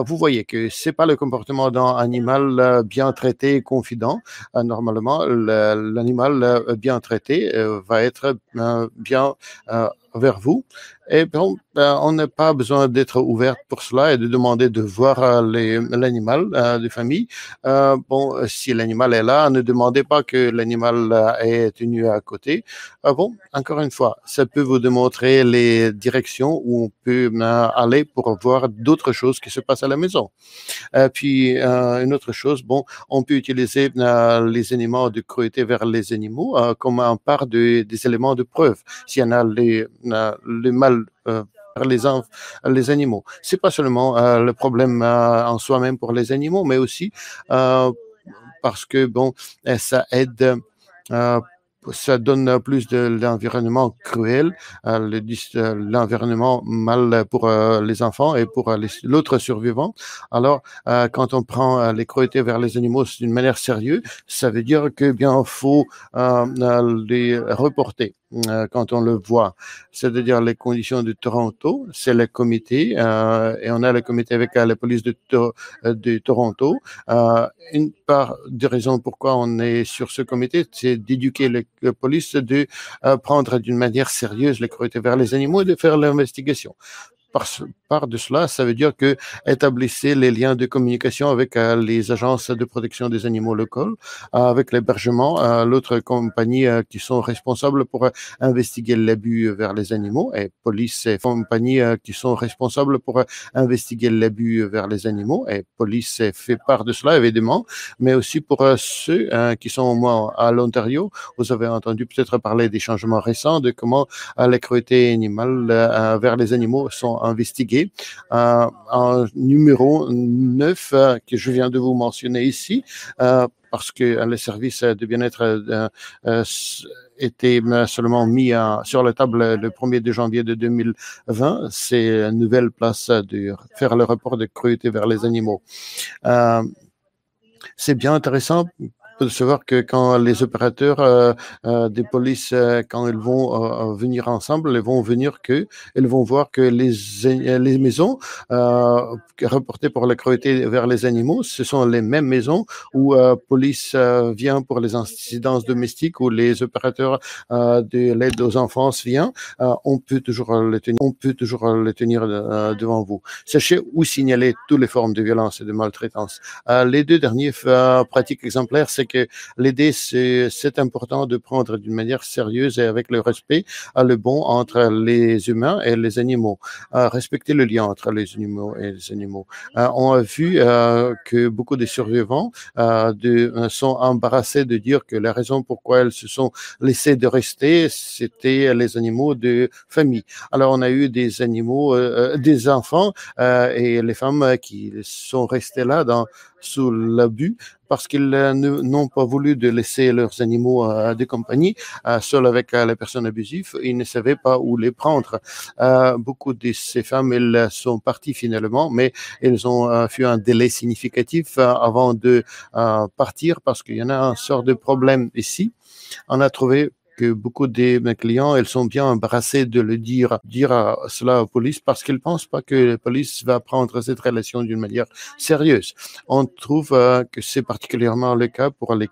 vous voyez que c'est pas le comportement d'un animal bien traité et confident. Normalement, l'animal bien traité va être bien vers vous. Et bon, on n'a pas besoin d'être ouvert pour cela et de demander de voir l'animal de famille. Bon, si l'animal est là, ne demandez pas que l'animal est tenu à côté. Bon, encore une fois, ça peut vous démontrer les directions où on peut aller pour voir d'autres choses qui se passent à la maison. Puis, une autre chose, bon, on peut utiliser les éléments de cruauté vers les animaux comme un part des éléments de preuve. S'il y en a le mal vers les animaux. C'est pas seulement le problème en soi-même pour les animaux, mais aussi parce que bon, ça aide ça donne plus de l'environnement cruel, l'environnement mal pour les enfants et pour l'autre survivant. Alors, quand on prend les cruautés vers les animaux d'une manière sérieuse, ça veut dire que bien faut les reporter quand on le voit. C'est-à-dire les conditions de Toronto, c'est le comité, et on a le comité avec la police de Toronto. Une part des raisons pourquoi on est sur ce comité, c'est d'éduquer la police de prendre d'une manière sérieuse les cruautés vers les animaux et de faire l'investigation. Par de cela, ça veut dire que établissez les liens de communication avec les agences de protection des animaux locaux, avec l'hébergement, l'autre compagnie qui sont responsables pour investiguer l'abus vers les animaux, et police et compagnie qui sont responsables pour investiguer l'abus vers les animaux, et police fait part de cela évidemment, mais aussi pour ceux qui sont au moins à l'Ontario. Vous avez entendu peut-être parler des changements récents, de comment les cruautés animales vers les animaux sont investiguées. En numéro 9 que je viens de vous mentionner ici, parce que le service de bien-être était seulement mis sur la table le 1er de janvier de 2020. C'est une nouvelle place de faire le rapport de cruauté vers les animaux. C'est bien intéressant de savoir que quand les opérateurs des polices, quand ils vont venir ensemble, ils vont voir que les maisons reportées pour la cruauté vers les animaux, ce sont les mêmes maisons où police vient pour les incidences domestiques, où les opérateurs de l'aide aux enfants viennent. On peut toujours le tenir devant vous. Sachez où signaler toutes les formes de violence et de maltraitance. Les deux derniers pratiques exemplaires, c'est que l'aider, c'est important de prendre d'une manière sérieuse et avec le respect le bon entre les humains et les animaux. Respecter le lien entre les animaux et les animaux. On a vu que beaucoup de survivants sont embarrassés de dire que la raison pourquoi elles se sont laissées de rester, c'était les animaux de famille. Alors, on a eu des animaux, des enfants et les femmes qui sont restés là sous l'abus parce qu'ils n'ont pas voulu de laisser leurs animaux de compagnie seuls avec les personnes abusives. Ils ne savaient pas où les prendre. Beaucoup de ces femmes, elles sont parties finalement, mais elles ont fait un délai significatif avant de partir parce qu'il y en a un sort de problème ici. On a trouvé que beaucoup de mes clients, elles sont bien embarrassées de le dire cela aux police parce qu'ils pensent pas que la police va prendre cette relation d'une manière sérieuse. On trouve que c'est particulièrement le cas pour les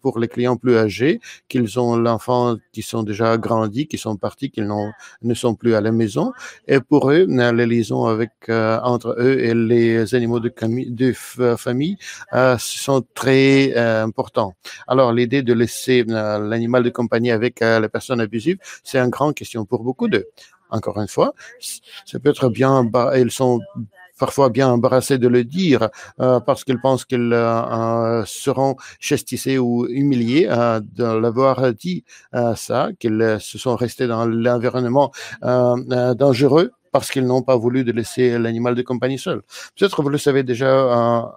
pour les clients plus âgés, qu'ils ont l'enfant qui sont déjà grandis, qui sont partis, ne sont plus à la maison, et pour eux, les liaisons entre eux et les animaux de famille sont très importants. Alors, l'idée de laisser l'animal de compagnie avec la personne abusive, c'est une grande question pour beaucoup d'eux. Encore une fois, ça peut être bien, ils sont parfois bien embarrassés de le dire parce qu'ils pensent qu'ils seront chastisés ou humiliés de l'avoir dit ça, qu'ils se sont restés dans l'environnement dangereux parce qu'ils n'ont pas voulu de laisser l'animal de compagnie seul. Peut-être vous le savez déjà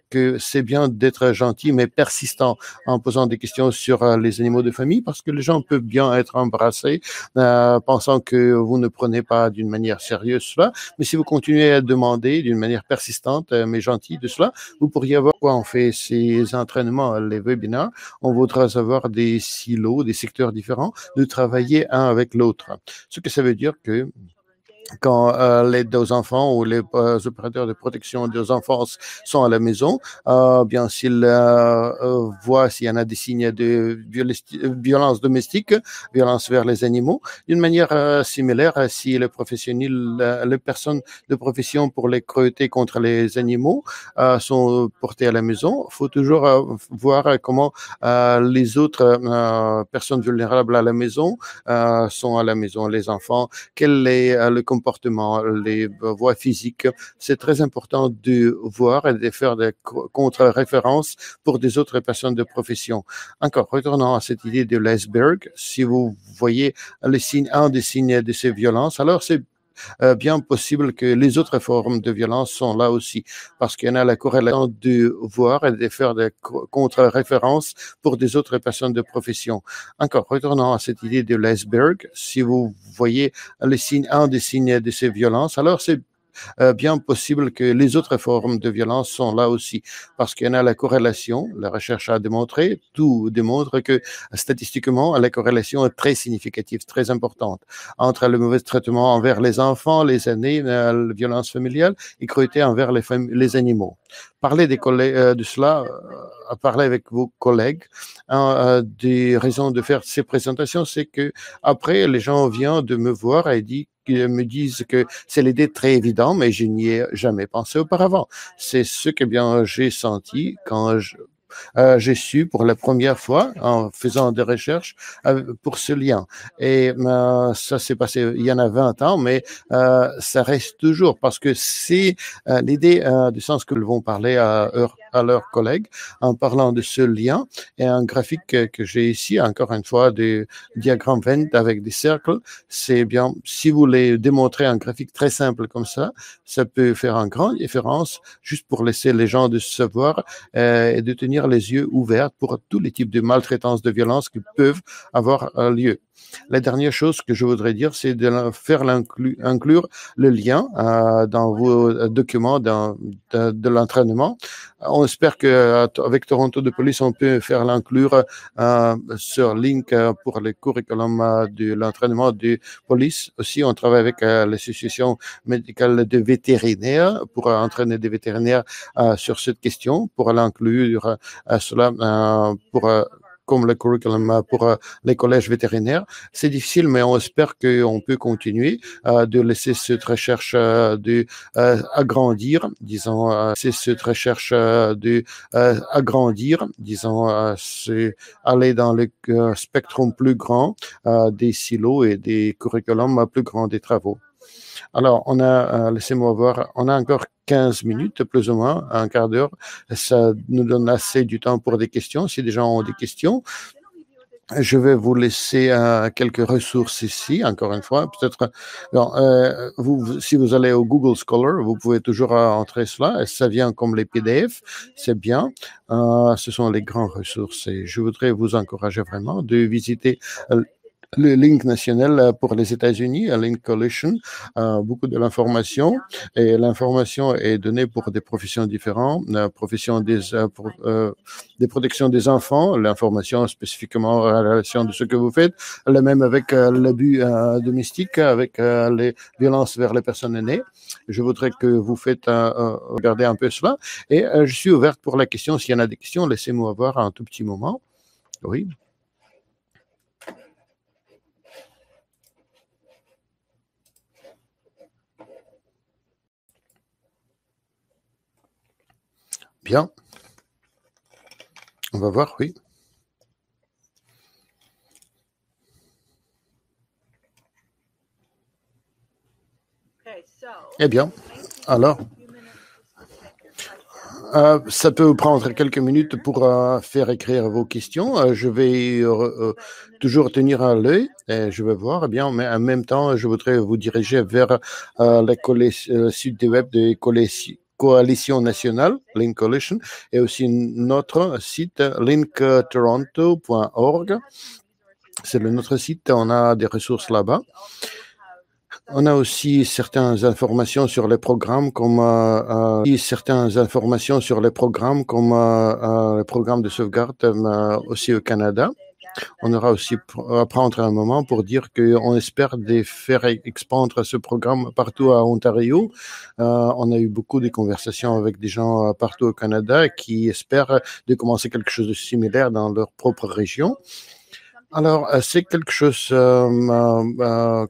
que c'est bien d'être gentil mais persistant en posant des questions sur les animaux de famille parce que les gens peuvent bien être embarrassés pensant que vous ne prenez pas d'une manière sérieuse cela. Mais si vous continuez à demander d'une manière persistante mais gentille de cela, vous pourriez avoir quoi on fait ces entraînements, les webinaires. On voudra avoir des silos, des secteurs différents, de travailler un avec l'autre. Ce que ça veut dire que quand l'aide aux enfants ou les opérateurs de protection des enfants sont à la maison, bien s'ils voient s'il y en a des signes de violence domestique, violence vers les animaux, d'une manière similaire, si les personnes de profession pour les cruautés contre les animaux sont portées à la maison, il faut toujours voir comment les autres personnes vulnérables à la maison sont à la maison, les enfants, quel est le comportement, les voies physiques. C'est très important de voir et de faire des contre-références pour des autres personnes de profession. Encore, retournons à cette idée de l'iceberg. Si vous voyez un des signes de ces violences, alors c'est bien possible que les autres formes de violence sont là aussi, parce qu'il y en a la corrélation de voir et de faire des contre-références pour des autres personnes de profession. Encore, retournons à cette idée de l'iceberg. Si vous voyez un des signes de ces violences, alors c'est bien possible que les autres formes de violence sont là aussi, parce qu'il y en a la corrélation. La recherche a démontré, tout démontre que statistiquement, la corrélation est très significative, très importante entre le mauvais traitement envers les enfants, les aînés, la violence familiale et cruauté envers les animaux. Parler de cela, parler avec vos collègues. Des raisons de faire ces présentations, c'est que après, les gens viennent de me voir et me disent que c'est l'idée très évidente, mais je n'y ai jamais pensé auparavant. C'est ce que bien j'ai senti quand j'ai su pour la première fois en faisant des recherches pour ce lien. Et ça s'est passé il y en a 20 ans, mais ça reste toujours parce que c'est l'idée du sens que vont parler à leurs collègues en parlant de ce lien. Et un graphique que j'ai ici, encore une fois, des diagrammes Venn avec des cercles, c'est bien, si vous voulez démontrer un graphique très simple comme ça peut faire une grande différence juste pour laisser les gens de savoir et de tenir les yeux ouverts pour tous les types de maltraitance, de violence qui peuvent avoir lieu. La dernière chose que je voudrais dire, c'est de faire inclure le lien dans vos documents de l'entraînement. On espère qu'avec Toronto de police, on peut faire l'inclure sur Link pour le curriculum de l'entraînement de police. Aussi, on travaille avec l'association médicale de vétérinaires pour entraîner des vétérinaires sur cette question, pour l'inclure cela comme le curriculum pour les collèges vétérinaires. C'est difficile, mais on espère qu'on peut continuer de laisser cette recherche agrandir, disons, c'est aller dans le spectre plus grand des silos et des curriculums plus grands des travaux. Alors, laissez-moi voir, on a encore 15 minutes, plus ou moins, un quart d'heure. Ça nous donne assez du temps pour des questions. Si des gens ont des questions, je vais vous laisser quelques ressources ici, encore une fois. Peut-être, si vous allez au Google Scholar, vous pouvez toujours entrer cela. Ça vient comme les PDF, c'est bien. Ce sont les grandes ressources et je voudrais vous encourager vraiment de visiter le Link national pour les États-Unis, Link Coalition, beaucoup de l'information, et l'information est donnée pour des professions différentes, profession des protections des enfants, l'information spécifiquement en relation de ce que vous faites, le même avec l'abus domestique, avec les violences vers les personnes aînées. Je voudrais que vous faites regarder un peu cela, et je suis ouverte pour la question. S'il y en a des questions, laissez-moi voir un tout petit moment. Oui. Bien. On va voir, oui. Eh bien, alors, ça peut vous prendre quelques minutes pour faire écrire vos questions. Je vais toujours tenir à l'œil et je vais voir. Eh bien, mais en même temps, je voudrais vous diriger vers le site web de Coalition nationale, Link Coalition, et aussi notre site linktoronto.org. C'est notre site, on a des ressources là-bas. On a aussi certaines informations sur les programmes comme le programme de sauvegarde aussi au Canada. On aura aussi prendre un moment pour dire qu'on espère de faire expandre ce programme partout à Ontario. On a eu beaucoup de conversations avec des gens partout au Canada qui espèrent de commencer quelque chose de similaire dans leur propre région. Alors, c'est quelque chose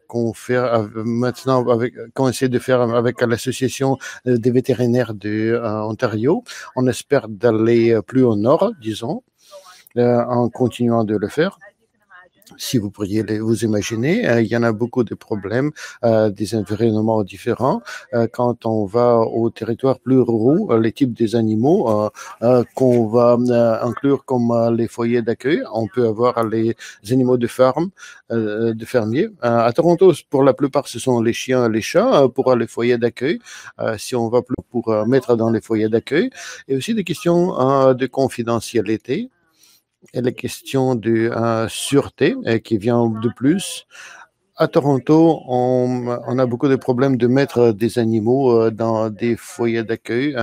qu'on fait maintenant, qu'on essaie de faire avec l'association des vétérinaires de Ontario. On espère d'aller plus au nord, disons, en continuant de le faire. Si vous pourriez vous imaginer, il y en a beaucoup de problèmes, des environnements différents. Quand on va aux territoires plus ruraux, les types des animaux qu'on va inclure comme les foyers d'accueil, on peut avoir les animaux de ferme, de fermiers. À Toronto, pour la plupart, ce sont les chiens et les chats pour les foyers d'accueil, si on va plus pour mettre dans les foyers d'accueil. Et aussi des questions de confidentialité et les questions de sûreté qui vient de plus. À Toronto, on a beaucoup de problèmes de mettre des animaux dans des foyers d'accueil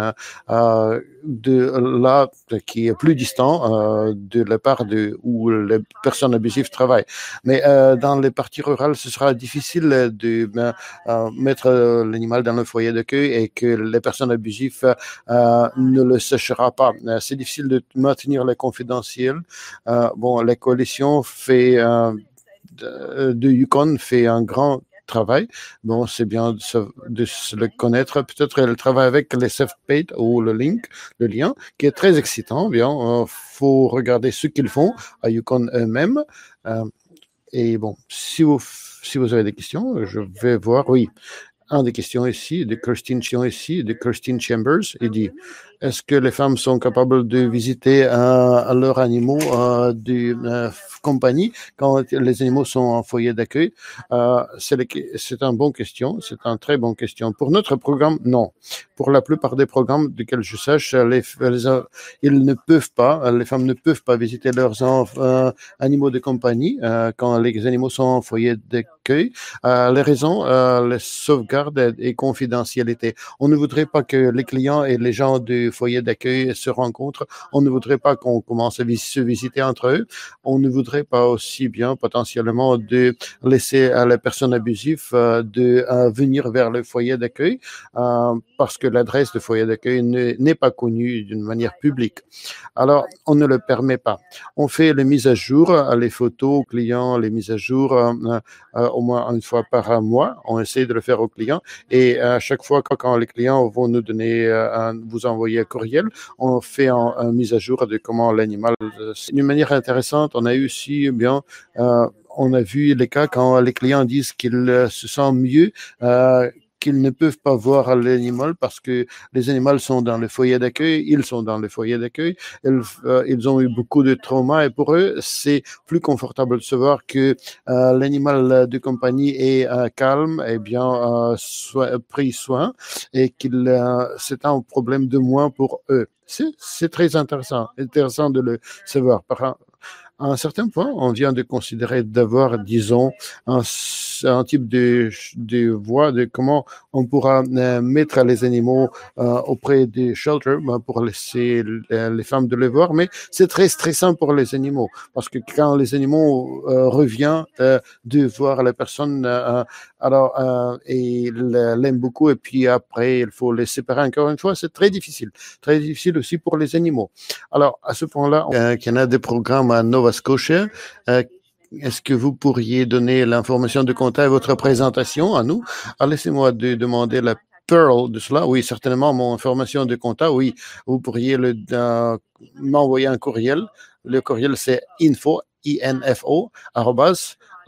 de là qui est plus distant de la part de où les personnes abusives travaillent. Mais dans les parties rurales, ce sera difficile de mettre l'animal dans le foyer d'accueil et que les personnes abusives ne le sachera pas. C'est difficile de maintenir les confidentiels. Bon, la coalition fait de Yukon fait un grand travail. Bon, c'est bien de se le connaître. Peut-être elle travaille avec les SafePaid ou le lien, qui est très excitant. Bien, faut regarder ce qu'ils font à Yukon eux-mêmes. Et bon, si vous avez des questions, je vais voir. Oui, une des questions ici, de Christine Chion ici, de Christine Chambers, il dit, est-ce que les femmes sont capables de visiter leurs animaux de compagnie quand les animaux sont en foyer d'accueil? C'est une bonne question, c'est une très bonne question. Pour notre programme, non. Pour la plupart des programmes desquels je sache, ils ne peuvent pas, les femmes ne peuvent pas visiter leurs animaux de compagnie quand les animaux sont en foyer d'accueil. Les raisons, les sauvegardes et confidentialité. On ne voudrait pas que les clients et les gens du foyer d'accueil se rencontrent. On ne voudrait pas qu'on commence à se visiter entre eux. On ne voudrait pas aussi bien potentiellement de laisser à les personnes abusives de venir vers le foyer d'accueil parce que l'adresse du foyer d'accueil n'est pas connue d'une manière publique. Alors, on ne le permet pas. On fait les mises à jour, les photos aux clients, les mises à jour au moins une fois par mois. On essaie de le faire aux clients et à chaque fois quand les clients vont nous donner, vous envoyer un courriel, on fait une mise à jour de comment l'animal. C'est une manière intéressante. On a eu aussi on a vu les cas quand les clients disent qu'ils se sentent mieux. Qu'ils ne peuvent pas voir l'animal parce que les animaux sont dans le foyer d'accueil, ils sont dans le foyer d'accueil, ils ont eu beaucoup de traumas et pour eux, c'est plus confortable de savoir que l'animal de compagnie est calme et bien pris soin et qu'il c'est un problème de moins pour eux. C'est très intéressant de le savoir. À un certain point, on vient de considérer d'avoir, disons, un type de voie de comment on pourra mettre les animaux auprès des shelters pour laisser les femmes de les voir. Mais c'est très stressant pour les animaux parce que quand les animaux reviennent de voir la personne, et ils l'aiment beaucoup et puis après, il faut les séparer encore une fois. C'est très difficile. Très difficile aussi pour les animaux. Alors, à ce point-là, il y en a des programmes à Nova Scotia. Est-ce que vous pourriez donner l'information de contact à votre présentation à nous? Alors, laissez-moi demander la Pearl de cela. Oui, certainement, mon information de contact. Oui, vous pourriez m'envoyer un courriel. Le courriel, c'est info,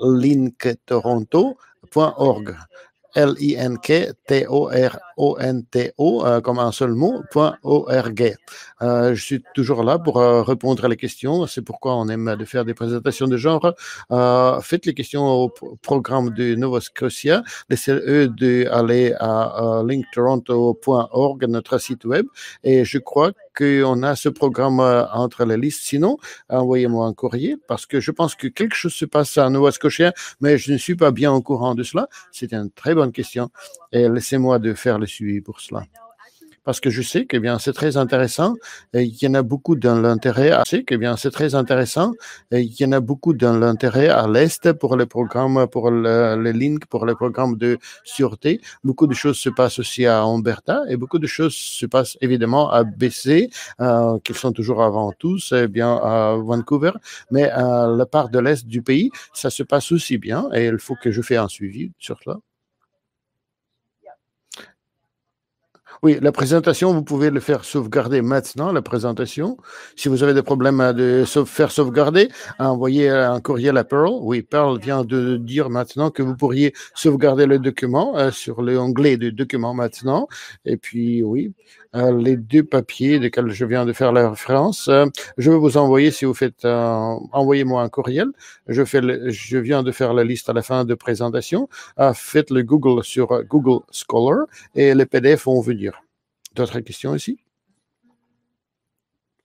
linktoronto.org. linktoronto, comme un seul mot, .org. Je suis toujours là pour répondre à les questions. C'est pourquoi on aime de faire des présentations de genre. Faites les questions au programme de Nova Scotia. Laissez-eux d'aller à linktoronto.org, notre site web. Et je crois qu'on a ce programme entre les listes. Sinon, envoyez-moi un courrier parce que je pense que quelque chose se passe à Nova Scotia, mais je ne suis pas bien au courant de cela. C'est une très bonne question et laissez-moi de faire le suivi pour cela. Parce que je sais que bien c'est très intéressant. Et il y en a beaucoup dans l'intérêt. Je sais que bien c'est très intéressant. Et il y en a beaucoup dans l'intérêt à l'est pour les programmes, pour les links, pour les programmes de sûreté. Beaucoup de choses se passent aussi à Alberta et beaucoup de choses se passent évidemment à BC, qui sont toujours avant tous, et bien à Vancouver. Mais la part de l'est du pays, ça se passe aussi bien et il faut que je fasse un suivi sur cela. Oui, la présentation, vous pouvez le faire sauvegarder maintenant, la présentation. Si vous avez des problèmes à faire sauvegarder, envoyez un courriel à Pearl. Oui, Pearl vient de dire maintenant que vous pourriez sauvegarder le document sur l'onglet de document maintenant. Et puis, oui, les deux papiers desquels je viens de faire la référence, je vais vous envoyer, si vous faites, envoyez-moi un courriel. Je viens de faire la liste à la fin de présentation. Faites le Google sur Google Scholar et les PDF vont venir. D'autres questions ici?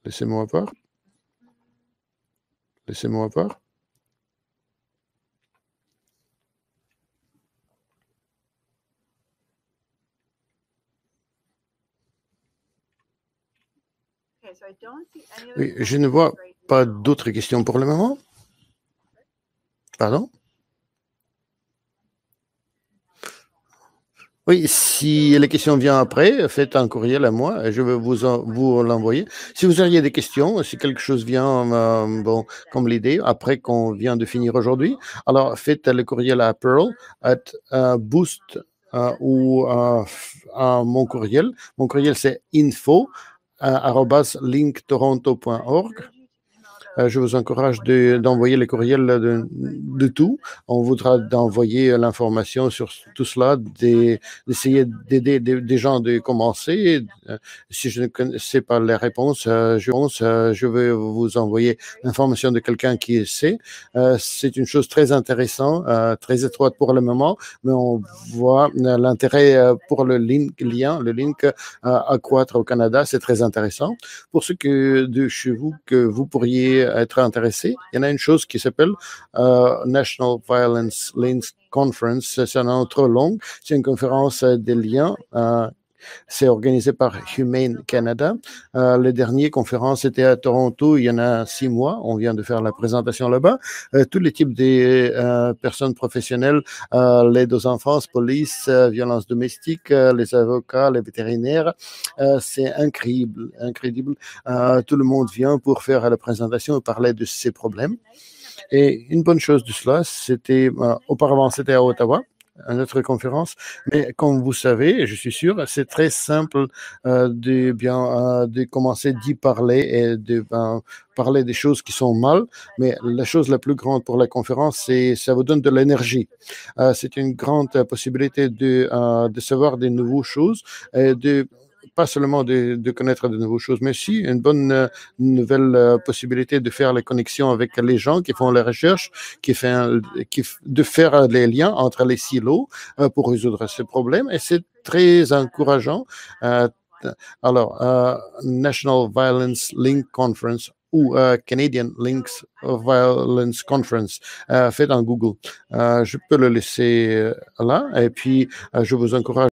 Laissez-moi voir. Laissez-moi voir. Oui, je ne vois pas d'autres questions pour le moment. Pardon? Oui, si les questions viennent après, faites un courriel à moi et je vais vous l'envoyer. Si vous auriez des questions, si quelque chose vient, bon, comme l'idée, après qu'on vient de finir aujourd'hui, alors faites le courriel à Pearl, boost ou à mon courriel. Mon courriel, c'est info@linktoronto.org. Je vous encourage d'envoyer les courriels de tout. On voudra d'envoyer l'information sur tout cela, d'essayer d'aider des gens de commencer. Si je ne sais pas les réponses, je vais vous envoyer l'information de quelqu'un qui sait. C'est une chose très intéressante, très étroite pour le moment, mais on voit l'intérêt pour le link accroître au Canada. C'est très intéressant. Pour ceux de chez vous que vous pourriez être intéressés, il y en a une chose qui s'appelle National Violence Links Conference. C'est un nom trop long. C'est une conférence des liens. C'est organisé par Humane Canada. La dernière conférence était à Toronto il y en a 6 mois. On vient de faire la présentation là-bas. Tous les types de personnes professionnelles, l'aide aux enfants, police, violences domestiques, les avocats, les vétérinaires. C'est incroyable. Tout le monde vient pour faire la présentation et parler de ces problèmes. Et une bonne chose de cela, auparavant, c'était à Ottawa, à notre conférence, mais comme vous savez, je suis sûr, c'est très simple de commencer d'y parler et de parler des choses qui sont mal, mais la chose la plus grande pour la conférence, c'est ça vous donne de l'énergie. C'est une grande possibilité de savoir des nouvelles choses et pas seulement de connaître de nouvelles choses, mais aussi une bonne nouvelle possibilité de faire les connexions avec les gens qui font les recherches, de faire les liens entre les silos pour résoudre ces problèmes. Et c'est très encourageant. National Violence Link Conference ou Canadian Links Violence Conference, faites en Google. Je peux le laisser là et puis je vous encourage